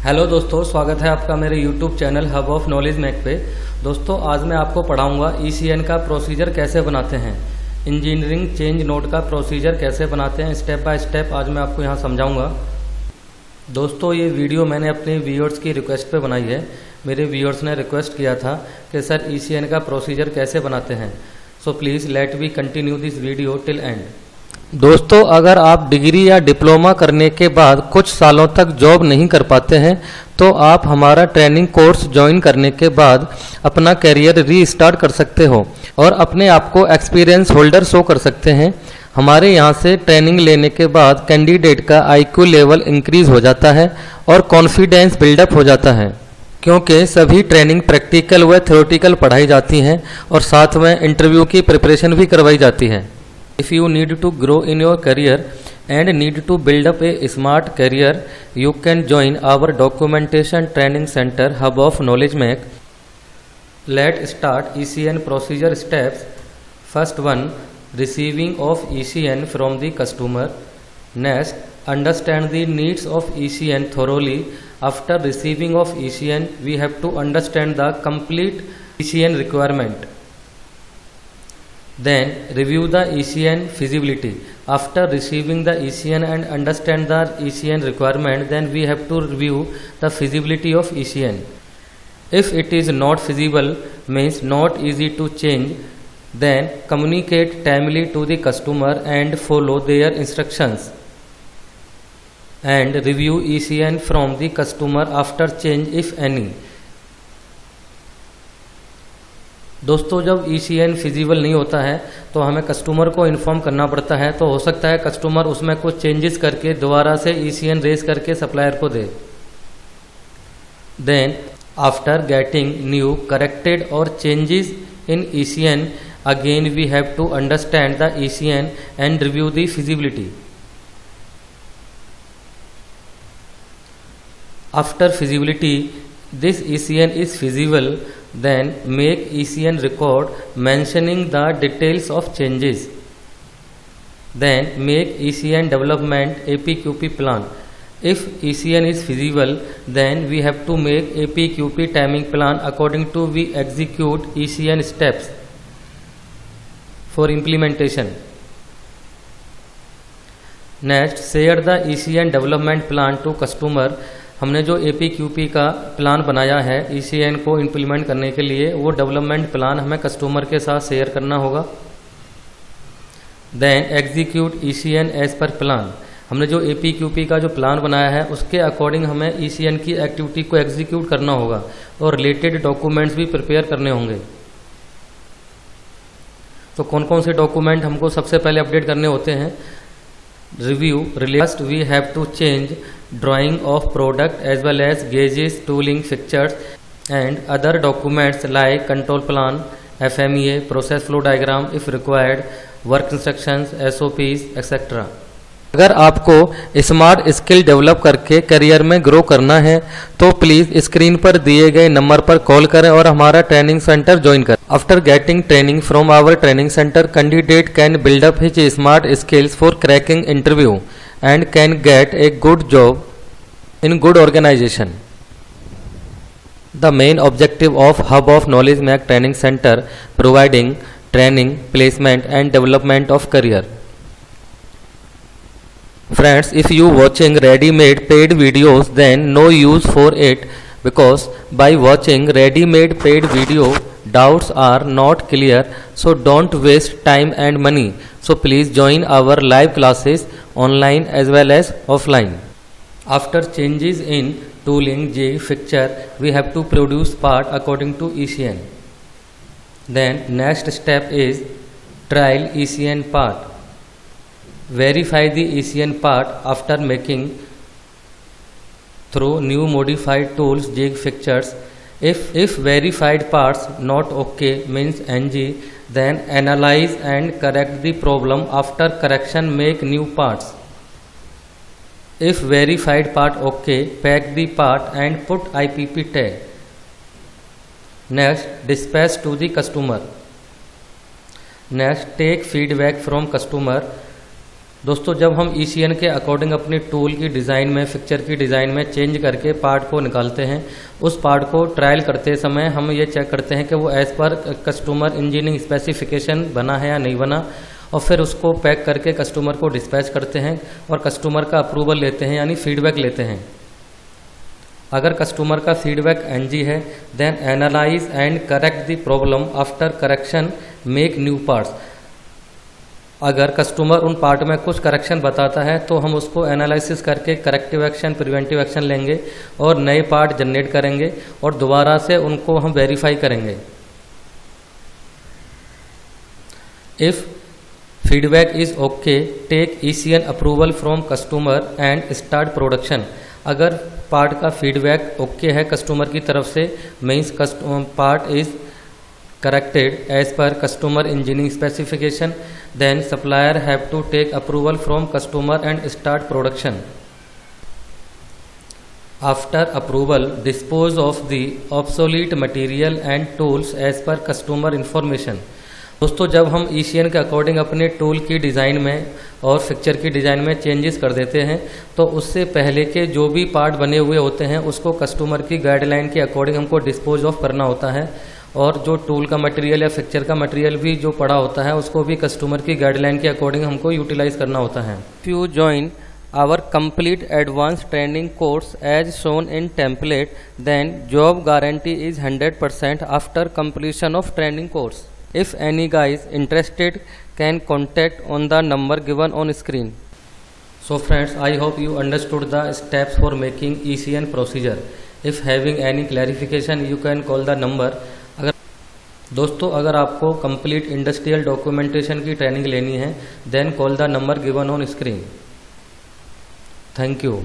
Hello दोस्तों, स्वागत है आपका मेरे YouTube channel hub of knowledge mech पे। दोस्तों आज मैं आपको पढ़ाऊंगा ECN का प्रोसीजर कैसे बनाते हैं, इंजीनियरिंग चेंज नोट का प्रोसीजर कैसे बनाते हैं, स्टेप बाय स्टेप आज मैं आपको यहाँ समझाऊंगा। दोस्तों ये वीडियो मैंने अपने व्यूअर्स की रिक्वेस्ट पे बनाई है। मेरे व्यूअर्स ने रिक्वेस्ट किया था कि सर ECN का प्रोसीजर कैसे बनाते हैं। So please let we continue this video till end. दोस्तों अगर आप डिग्री या डिप्लोमा करने के बाद कुछ सालों तक जॉब नहीं कर पाते हैं तो आप हमारा ट्रेनिंग कोर्स ज्वाइन करने के बाद अपना करियर रीस्टार्ट कर सकते हो और अपने आप को एक्सपीरियंस होल्डर शो कर सकते हैं। हमारे यहाँ से ट्रेनिंग लेने के बाद कैंडिडेट का IQ लेवल इंक्रीज हो जाता है और कॉन्फिडेंस बिल्डअप हो जाता है, क्योंकि सभी ट्रेनिंग प्रैक्टिकल व थ्योरेटिकल पढ़ाई जाती हैं और साथ में इंटरव्यू की प्रिपरेशन भी करवाई जाती है। If you need to grow in your career and need to build up a smart career, you can join our documentation training center Hub of Knowledge Make. Let's start ECN procedure steps. First one, receiving of ECN from the customer. Next, understand the needs of ECN thoroughly. After receiving of ECN, we have to understand the complete ECN requirement. Then review the ECN feasibility. After receiving the ECN and understand the ECN requirement, then we have to review the feasibility of ECN. If it is not feasible, means not easy to change, then communicate timely to the customer and follow their instructions. And review ECN from the customer after change if any. दोस्तों जब ECN feasible नहीं होता है तो हमें customer को inform करना पड़ता है, तो हो सकता है कस्टमर उसमें कुछ चेंजेस करके दोबारा से ECN रेज करके सप्लायर को दे। Then after getting new corrected और changes in ECN, again we have to understand the ECN and review the feasibility. After feasibility, this ECN is feasible, then make ECN record mentioning the details of changes. Then make ECN development APQP plan. If ECN is feasible, then we have to make APQP timing plan according to we execute ECN steps for implementation. Next, share the ECN development plan to customer. हमने जो APQP का plan बनाया है ECN को implement करने के लिए, वो डेवलपमेंट प्लान हमें कस्टमर के साथ शेयर करना होगा। Then execute ECN as per plan. हमने जो APQP का जो प्लान बनाया है उसके अकॉर्डिंग हमें ECN की एक्टिविटी को एग्जीक्यूट करना होगा और रिलेटेड डॉक्यूमेंट्स भी प्रिपेयर करने होंगे। तो कौन कौन से डॉक्यूमेंट हमको सबसे पहले अपडेट करने होते हैं? Review. First we have to change drawing of product as well as gauges, tooling, fixtures and other documents like control plan, FMEA, process flow diagram if required, work instructions, SOPs, etc. अगर आपको smart skill develop करके career में grow करना है तो please screen पर दिए गए नंबर पर कॉल करें और हमारा ट्रेनिंग सेंटर ज्वाइन करें। After getting training from our training centre, candidate can build up his smart skills for cracking interview and can get a good job in good organisation. The main objective of hub of knowledge mech training centre providing training, placement and development of career. Friends, if you watching ready-made paid videos, then no use for it, because by watching ready-made paid video, doubts are not clear, so don't waste time and money. So please join our live classes online as well as offline. After changes in tooling, jig, fixture, we have to produce part according to ECN. Then next step is trial ECN part. Verify the ECN part after making through new modified tools, jig, fixtures. If verified parts not okay means NG, then analyze and correct the problem. After correction, make new parts. If verified part okay, pack the part and put IPP tag. Next, dispatch to the customer. Next, take feedback from customer. दोस्तों जब हम ECN के according अपनी tool की design में, fixture की design में change करके पार्ट को निकालते हैं, उस पार्ट को ट्रायल करते समय हम ये चेक करते हैं कि वो as per customer engineering specification बना है या नहीं बना, और फिर उसको पैक करके कस्टमर को डिस्पैच करते हैं और कस्टमर का अप्रूवल लेते हैं, यानी फीडबैक लेते हैं। अगर कस्टमर का फीडबैक NG है, then analyse and correct the problem, after correction make new parts. अगर कस्टमर उन पार्ट में कुछ करेक्शन बताता है तो हम उसको एनालिसिस करके करेक्टिव एक्शन, प्रिवेंटिव एक्शन लेंगे और नए पार्ट जनरेट करेंगे और दोबारा से उनको हम वेरीफाई करेंगे। If feedback is okay, take ECN approval from customer and start production. अगर पार्ट का फीडबैक ओके है कस्टमर की तरफ से, means part is corrected as per customer engineering specification, then supplier have to take approval from customer and start production. After approval, dispose of the obsolete material and tools as per customer information. दोस्तों जब हम ECN के according अपने tool की design में और fixture की design में चेंजेस कर देते हैं तो उससे पहले के जो भी पार्ट बने हुए होते हैं उसको कस्टमर की गाइडलाइन के अकॉर्डिंग हमको डिस्पोज ऑफ करना होता है, और जो टूल का मटेरियल या फिक्चर का मटेरियल भी जो पड़ा होता है उसको भी कस्टमर की गाइडलाइन के अकॉर्डिंग हमको यूटिलाइज करना होता है। If you join our complete advance training course as shown in template, then job guarantee is 100% after completion of training course. If any guys interested can contact on the number given on screen. So friends, I hope you understood the steps for making ECN procedure. If having any clarification, you can call the number. दोस्तों अगर आपको complete industrial documentation की training लेनी है, then call the number given on screen. Thank you.